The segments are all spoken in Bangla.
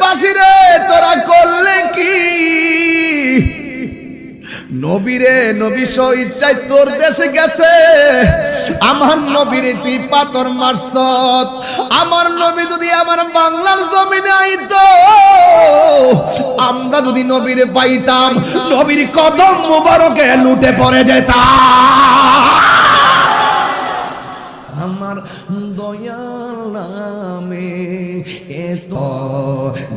বাসিরে তোরা করলে কি নবীরে নবী ইচ্ছায় তোর দেশে গেছে আমার নবীরে তুই পাথর মারছত আমার নবী যদি আমার বাংলার জমিনে আইতো আমরা যদি নবীরে পাইতাম নবীর কদম মুবারকে লুটে পড়ে যেতাম আমার দয়াল নামে এত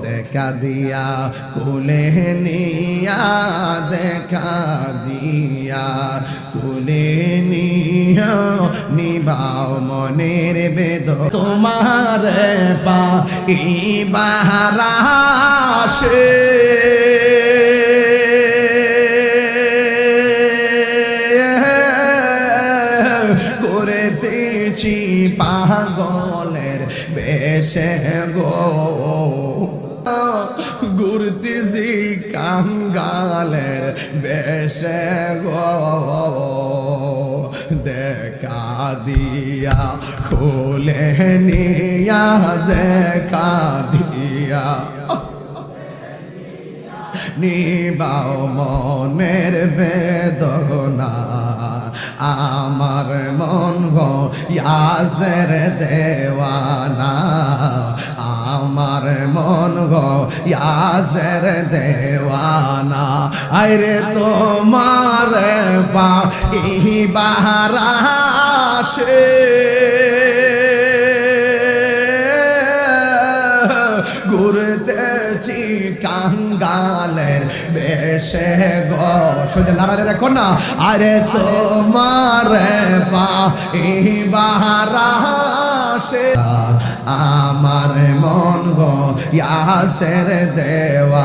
দেখা দিয়া কোলে নিয়া দেখা দিয়া কোলে নিয়া নিবাও মনের বেদ তোমার পাইবারাশে পাগলের বেশে গো ঘুরতেছি কাঙ্গালের বেশে গো দেখা দিয়া খুলে নিয়া দেখা দিয়া নিবাও মনের বেদনা আমার মন গো ইয়াসের দেওয়ানা আমার মন গো ইয়াসের দেওয়ানা আরে তোমার পাইবারাশে ঘুরতেছি কাঙ্গালের বেশে গো শুনে লড়ালে রেখো না আরে তোমার পাইবারাশে আমার মন গো ইয়াসের দেওয়া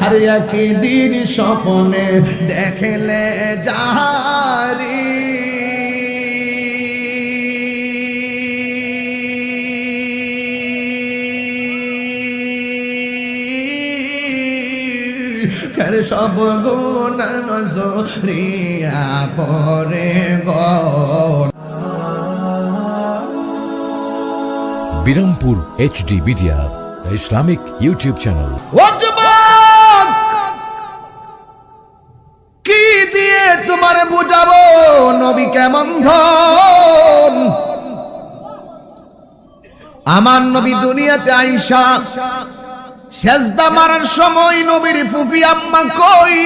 আরে একদিন স্বপ্নে দেখলে যাহারি कर सब गुना ज़ोरिया परे गो Birampur HD Media, the Islamic YouTube channel. কি দিয়ে তোমারে বুঝাবো নবী কেমন ধন আমার নবী দুনিয়াতে আইসা সেজদা মারার সময় নবীর ফুফি আম্মা কই